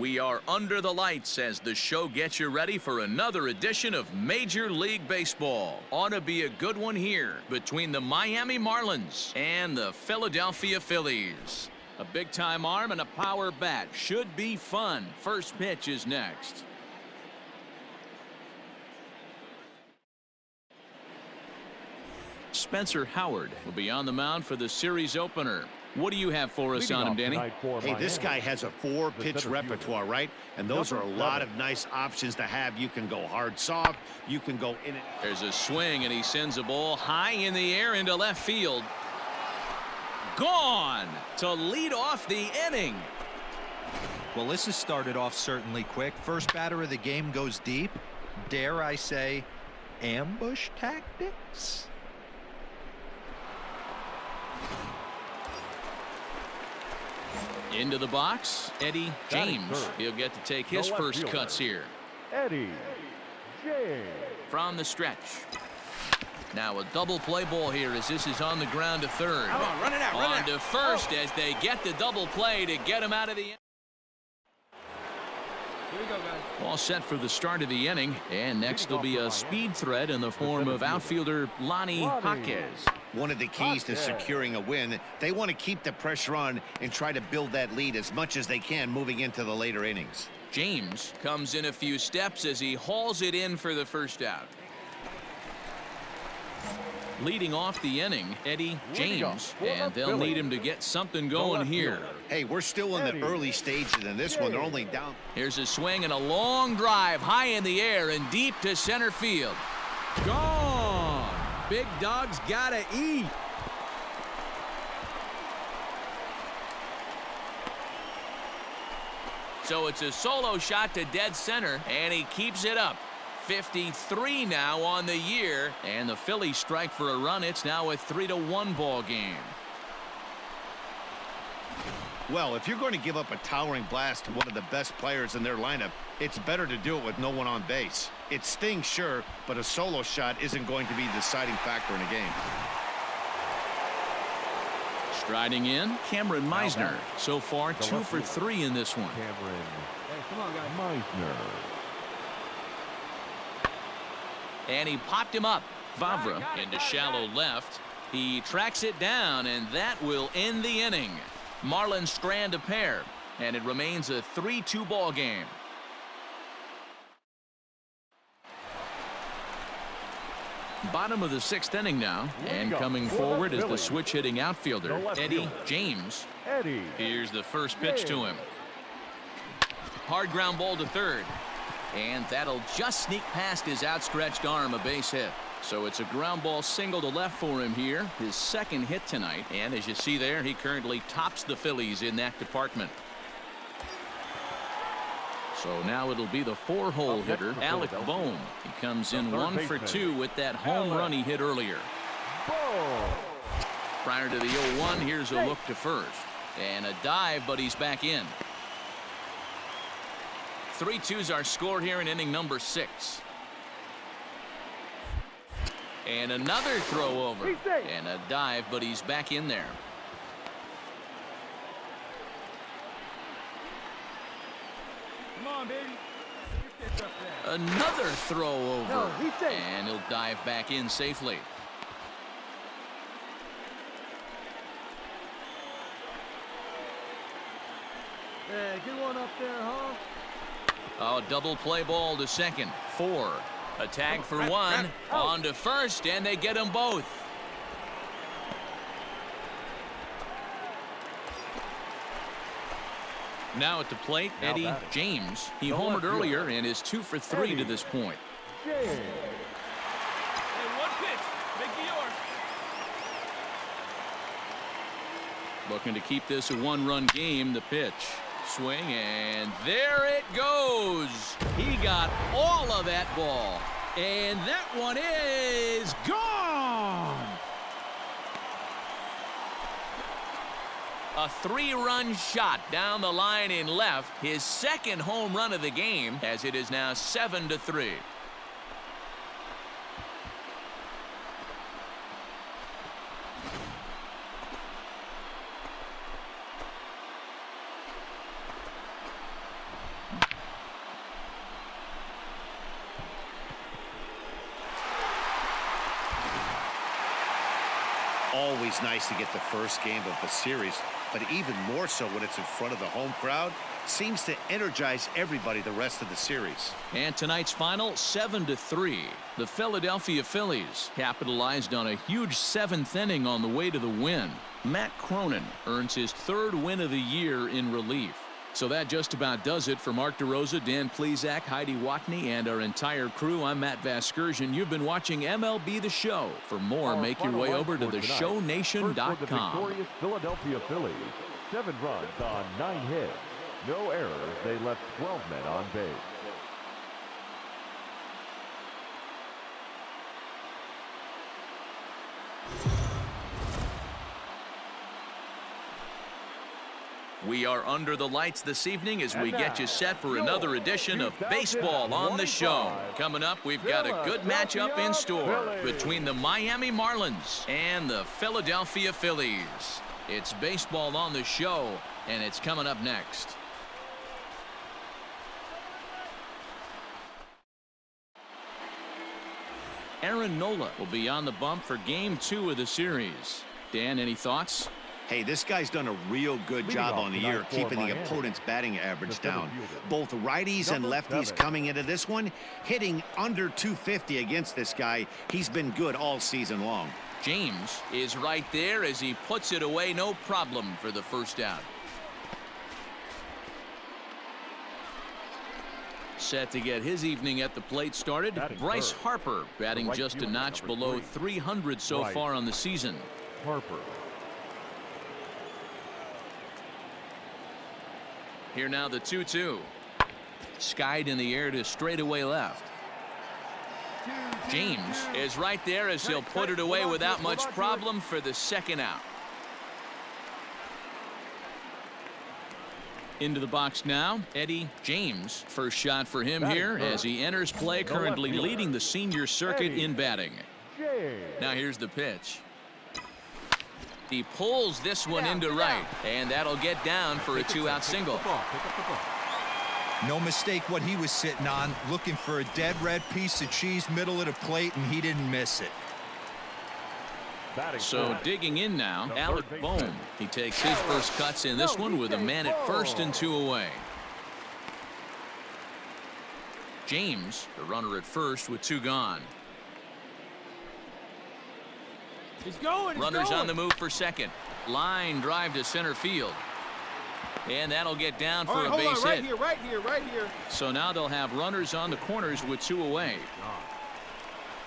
We are under the lights as the show gets you ready for another edition of Major League Baseball. Ought to be a good one here between the Miami Marlins and the Philadelphia Phillies. A big-time arm and a power bat should be fun. First pitch is next. Spencer Howard will be on the mound for the series opener. What do you have for us on him, Danny? Hey, this guy has a 4-pitch repertoire, right? And those are a lot of nice options to have. You can go hard, soft. You can go in it. There's a swing, and he sends a ball high in the air into left field. Gone to lead off the inning. Well, this has started off certainly quick. First batter of the game goes deep. Dare I say, ambush tactics? Into the box, Eddie James. He'll get to take his first cuts here. Eddie James. From the stretch. Now a double play ball here as this is on the ground to third. Come on, run it out, run it on to first as they get the double play to get him out of the inning. Here we go, guys. All set for the start of the inning, and next will be a speed threat in the form of outfielder Lonnie Jaquez. One of the keys to securing a win, they want to keep the pressure on and try to build that lead as much as they can moving into the later innings. James comes in a few steps as he hauls it in for the first out. Leading off the inning, Eddie James, and they'll need him to get something going here. Hey, we're still in the early stages in this one. They're only down. Here's a swing and a long drive high in the air and deep to center field. Gone. Big dog's gotta eat. So it's a solo shot to dead center, and he keeps it up. 53 now on the year, and the Phillies strike for a run. It's now a 3-1 ball game. Well, if you're going to give up a towering blast to one of the best players in their lineup, it's better to do it with no one on base. It stings, sure, but a solo shot isn't going to be the deciding factor in a game. Striding in, Cameron Meisner. So far, 2 for 3 in this one. Cameron. Hey, come on, guys. Meisner. And he popped him up. Vavra into shallow left. He tracks it down, and that will end the inning. Marlins strand a pair, and it remains a 3-2 ball game. Bottom of the 6th inning now, and coming forward is the switch-hitting outfielder, Eddie James. Eddie. Here's the first pitch to him. Hard ground ball to third. And that'll just sneak past his outstretched arm, a base hit. So it's a ground ball single to left for him here, his second hit tonight. And as you see there, he currently tops the Phillies in that department. So now it'll be the 4-hole hitter, Alec Bohm. He comes in 1 for 2 with that home run he hit earlier. Prior to the 0-1, here's a look to first. And a dive, but he's back in. 3-2's our score here in inning number 6. And another throw over. And a dive, but he's back in there. Come on, baby. Another throw over. And he'll dive back in safely. Hey, get one up there, huh? Oh, double play ball to second. 4. A tag for 1. On to first, and they get them both. Now at the plate, Eddie James. He homered earlier and is 2 for 3 to this point. Hey, one pitch. Make it yours. Looking to keep this a 1-run game. The pitch. Swing, and there it goes. He got all of that ball, and that one is gone. A 3-run shot down the line in left, his second home run of the game, as it is now 7-3. always nice to get the first game of the series, but even more so when it's in front of the home crowd. Seems to energize everybody the rest of the series. And tonight's final, 7-3. The Philadelphia Phillies capitalized on a huge 7th inning on the way to the win. Matt Cronin earns his 3rd win of the year in relief. So that just about does it for Mark DeRosa, Dan Plesac, Heidi Watney, and our entire crew. I'm Matt Vasgersian. You've been watching MLB The Show. For more, make your way over to theshownation.com. The victorious Philadelphia Phillies. 7 runs on 9 hits. No errors. They left 12 men on base. We are under the lights this evening as we get you set for another edition of Baseball on the Show. Coming up, we've got a good matchup in store between the Miami Marlins and the Philadelphia Phillies. It's Baseball on the Show, and it's coming up next. Aaron Nola will be on the bump for Game 2 of the series. Dan, any thoughts? Hey, this guy's done a real good job on the year keeping the opponent's batting average down. Both righties and lefties coming into this one, hitting under 250 against this guy. He's been good all season long. James is right there as he puts it away, no problem for the first out. Set to get his evening at the plate started. Bryce Harper batting just a notch below 300 so far on the season. Harper. Here now the 2-2. Skied in the air to straightaway left. James is right there as he'll put it away without much problem for the second out. Into the box now, Eddie James. First shot for him here as he enters play, currently leading the senior circuit in batting. Now here's the pitch. He pulls this one into right, and that'll get down for a 2-out single. No mistake what he was sitting on, looking for a dead red piece of cheese middle of the plate, and he didn't miss it. So digging in now, Alec Bohm. He takes his first cuts in this one with a man at first and 2 away. James, the runner at first with 2 gone. He's going. Runners on the move for second. Line drive to center field. And that'll get down for a base hit. Right here. So now they'll have runners on the corners with 2 away.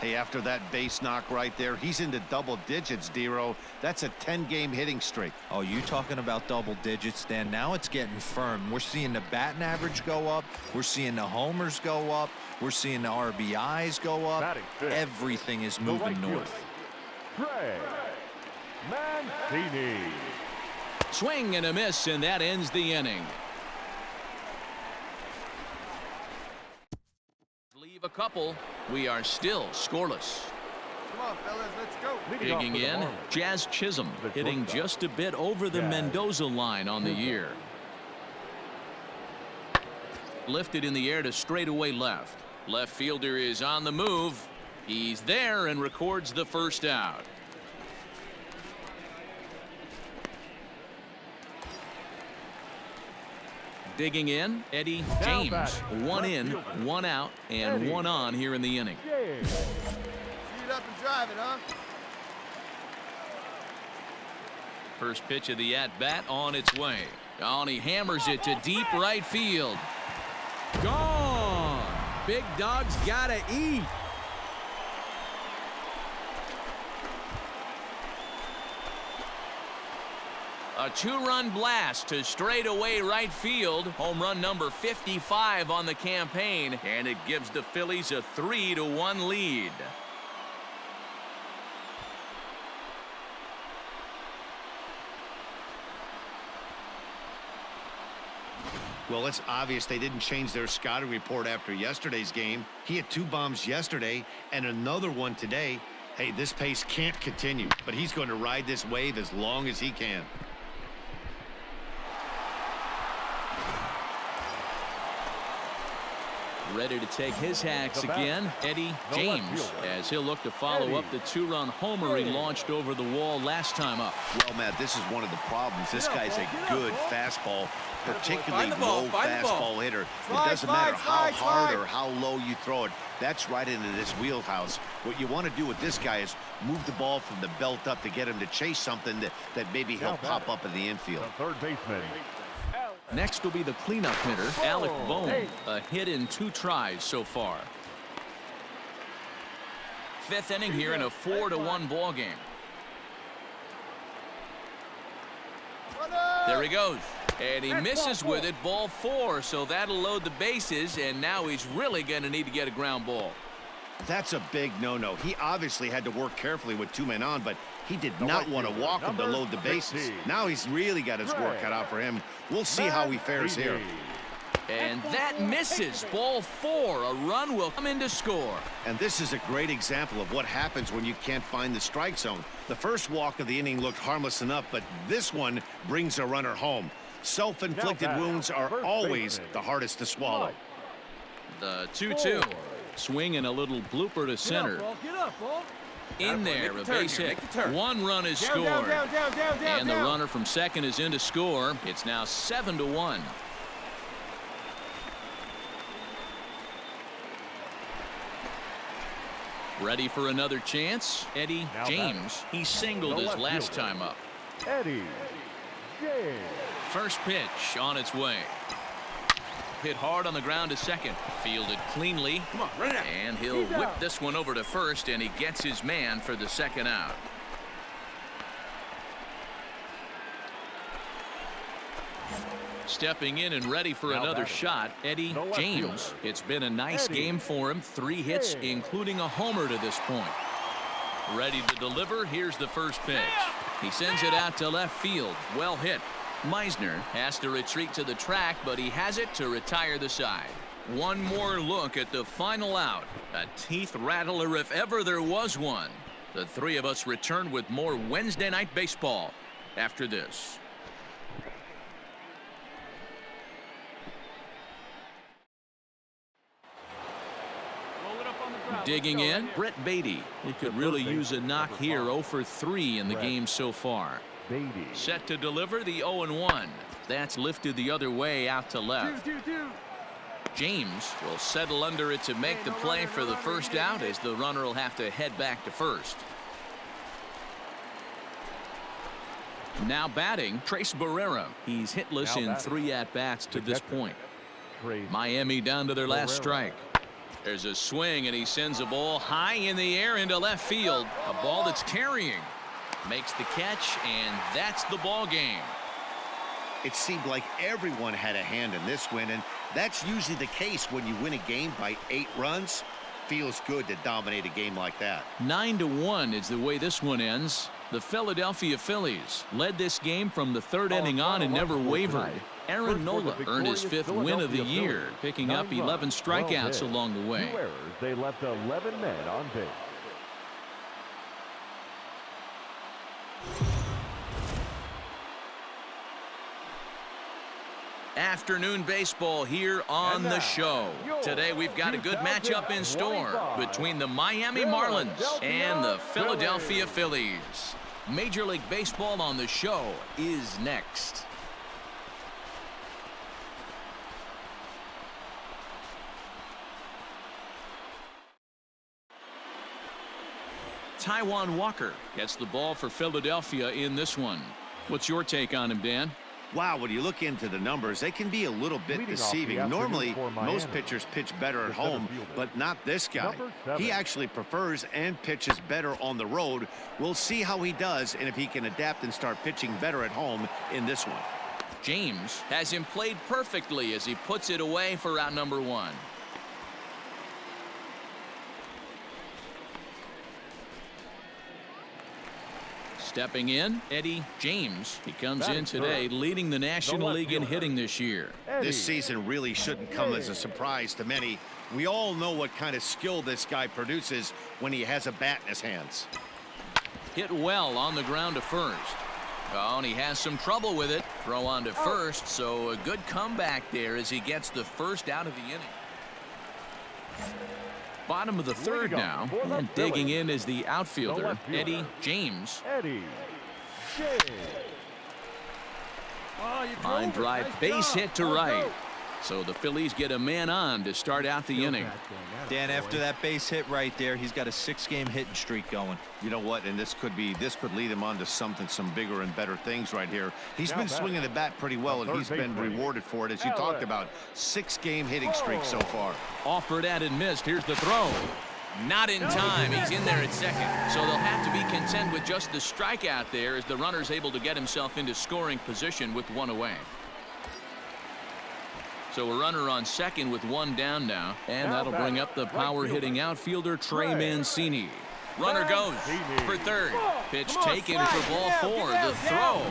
Hey, after that base knock right there, he's into double digits, Dero. That's a 10-game hitting streak. Oh, you talking about double digits, Dan? Now it's getting firm. We're seeing the batting average go up. We're seeing the homers go up. We're seeing the RBIs go up. Everything is moving north. Trey Mancini. Swing and a miss, and that ends the inning. Leave a couple. We are still scoreless. Come on, fellas, let's go. Digging in, Jazz Chisholm hitting just a bit over the Mendoza line on the year. Lifted in the air to straightaway left. Left fielder is on the move. He's there and records the first out. Digging in, Eddie James. 1 in, 1 out, and 1 on here in the inning. Speed up and drive it, huh? First pitch of the at-bat on its way. Oh, and he hammers it to deep right field. Gone. Big dog's gotta eat. A 2-run blast to straightaway right field. Home run number 55 on the campaign, and it gives the Phillies a 3-1 lead. Well, it's obvious they didn't change their scouting report after yesterday's game. He had 2 bombs yesterday and another one today. Hey, this pace can't continue, but he's going to ride this wave as long as he can. Ready to take his hacks again, Eddie James, as he'll look to follow up the two-run homer he launched over the wall last time up. Well, Matt, this is one of the problems. This guy's a good fastball, particularly low fastball hitter. It doesn't matter how hard or how low you throw it. That's right into this wheelhouse. What you want to do with this guy is move the ball from the belt up to get him to chase something that maybe he'll pop up in the infield. Third baseman. Next will be the cleanup hitter, Alec Bohm. A hit in 2 tries so far. 5th inning here in a 4-1 ball game. There he goes. And he misses with it, ball 4, so that'll load the bases, and now he's really going to need to get a ground ball. That's a big no-no. He obviously had to work carefully with 2 men on, but he did not want to walk him to load the bases. Now he's really got his work cut out for him. We'll see how he fares here. And that misses, ball 4. A run will come in to score. And this is a great example of what happens when you can't find the strike zone. The first walk of the inning looked harmless enough, but this one brings a runner home. Self-inflicted wounds are always the hardest to swallow. The 2-2. Swing and a little blooper to center. In there, a base hit. 1 run is scored. And the runner from second is in to score. It's now 7-1. Ready for another chance? Eddie James. He singled his last time up. Eddie James. First pitch on its way. Hit hard on the ground to second. Fielded cleanly. And he'll whip this one over to first, and he gets his man for the second out. Stepping in and ready for another shot, Eddie James. It's been a nice game for him. 3 hits, including a homer to this point. Ready to deliver. Here's the first pitch. He sends it out to left field. Well hit. Meisner has to retreat to the track, but he has it to retire the side. One more look at the final out. A teeth rattler if ever there was one. The 3 of us return with more Wednesday Night Baseball after this. Digging in, Brett Beatty. He could really use a knock here. 0 for 3 in the game so far. Set to deliver the 0-1. That's lifted the other way out to left. James will settle under it to make the play for the first out, as the runner will have to head back to first. Now batting, Trace Barrera. He's hitless in 3 at-bats to this point. Miami down to their last strike. There's a swing, and he sends a ball high in the air into left field. A ball that's carrying. Makes the catch, and that's the ball game. It seemed like everyone had a hand in this win, and that's usually the case when you win a game by 8 runs. Feels good to dominate a game like that. 9-1 is the way this one ends. The Philadelphia Phillies led this game from the 3rd inning on and never wavered. Aaron Nola earned his 5th win of the year, picking up 11 strikeouts along the way. 2 errors. They left 11 men on base. Afternoon baseball here on the show. Today we've got a good matchup in store between the Miami Marlins and the Philadelphia Phillies. Major League Baseball on the show is next. Taijuan Walker gets the ball for Philadelphia in this one. What's your take on him, Dan? Wow, when you look into the numbers, they can be a little bit deceiving. Normally, most pitchers pitch better at home, but not this guy. He actually prefers and pitches better on the road. We'll see how he does and if he can adapt and start pitching better at home in this one. James has him played perfectly as he puts it away for out number 1. Stepping in, Eddie James. He comes in today leading the National League in hitting this year. This season really shouldn't come as a surprise to many. We all know what kind of skill this guy produces when he has a bat in his hands. Hit well on the ground to first. Oh, and he has some trouble with it. Throw on to first, so a good comeback there as he gets the first out of the inning. Bottom of the third now, and digging in is the outfielder, Eddie James. Eddie James. Line drive, base hit to right. So the Phillies get a man on to start out the inning. Dan, after that base hit right there, he's got a 6-game hitting streak going. You know what? And this could lead him on to some bigger and better things right here. He's been swinging the bat pretty well, and he's been rewarded for it, as you talked about. 6-game hitting streak so far. Offered at and missed. Here's the throw. Not in time. He's in there at second. So they'll have to be content with just the strikeout there, as the runner's able to get himself into scoring position with one away. So a runner on second with one down now, and that'll bring up the power hitting outfielder Trey Mancini. Runner goes for third. Pitch taken for ball 4. The throw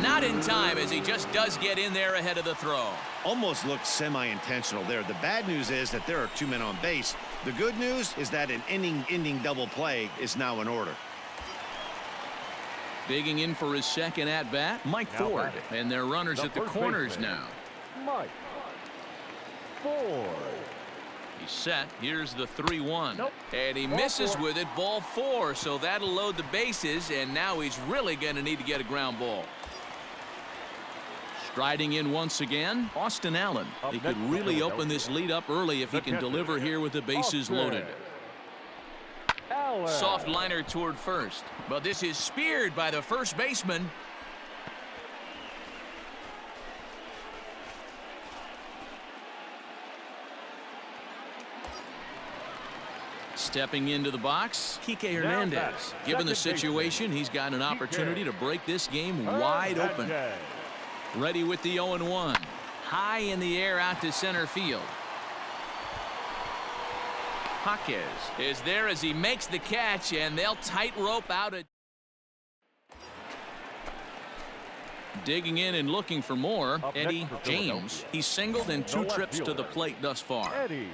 not in time, as he just does get in there ahead of the throw. Almost looked semi-intentional there. The bad news is that there are 2 men on base. The good news is that an inning-ending double play is now in order. Digging in for his second at-bat, Mike Ford. And their runners at the corners now. Mike Ford. He's set. Here's the 3-1. And he misses with it. Ball 4. So that'll load the bases. And now he's really going to need to get a ground ball. Striding in once again, Austin Allen. He could really open this lead up early if he can deliver here with the bases loaded. Soft liner toward first. But this is speared by the first baseman. Stepping into the box, Kike Hernandez. Given the situation, he's got an opportunity to break this game wide open. Ready with the 0-1. High in the air out to center field. Jaquez is there as he makes the catch, and they'll tightrope out it. Digging in and looking for more, Eddie James. He's singled in 2 trips to the plate thus far. Eddie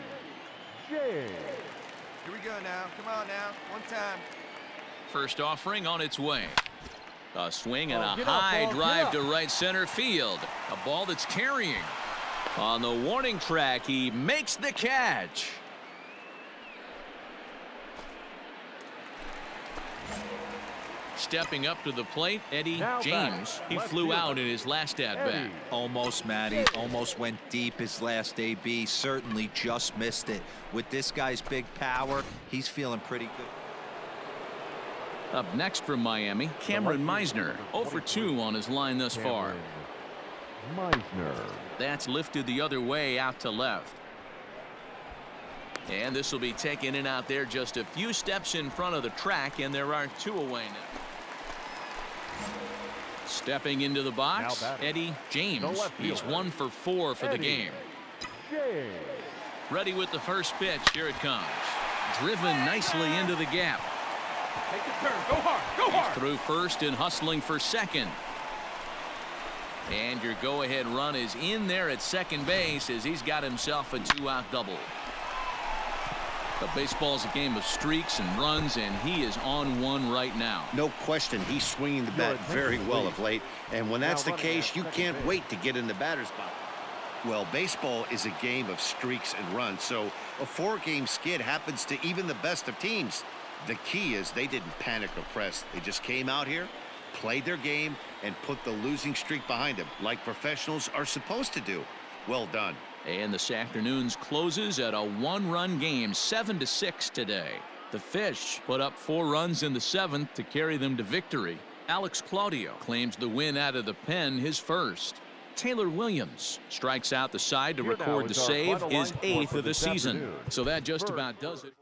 James. Here we go now. Come on now. One time. First offering on its way. A swing and a high drive to right center field. A ball that's carrying. On the warning track, he makes the catch. Stepping up to the plate, Eddie James. He flew out in his last at-bat. Almost, Matty. Almost went deep his last AB. Certainly just missed it. With this guy's big power, he's feeling pretty good. Up next from Miami, Cameron Meisner. 0 for 2 on his line thus far. Meisner. That's lifted the other way out to left. And this will be taken in out there just a few steps in front of the track, and there are 2 away now. Stepping into the box, Eddie James. He's 1 for 4 for the game. James. Ready with the first pitch. Here it comes. Driven nicely into the gap. Take your turn. Go hard. Go hard. He's through first and hustling for second. And your go-ahead run is in there at second base as he's got himself a 2-out double. But baseball's a game of streaks and runs, and he is on one right now. No question, he's swinging the bat very well of late. And when that's the case, you can't wait to get in the batter's box. Well, baseball is a game of streaks and runs, so a 4-game skid happens to even the best of teams. The key is they didn't panic or press. They just came out here, played their game, and put the losing streak behind them, like professionals are supposed to do. Well done. And this afternoon's closes at a 1-run game, 7-6 today. The Fish put up 4 runs in the 7th to carry them to victory. Alex Claudio claims the win out of the pen, his first. Taylor Williams strikes out the side to record the save, his 8th of the season. So that just about does it.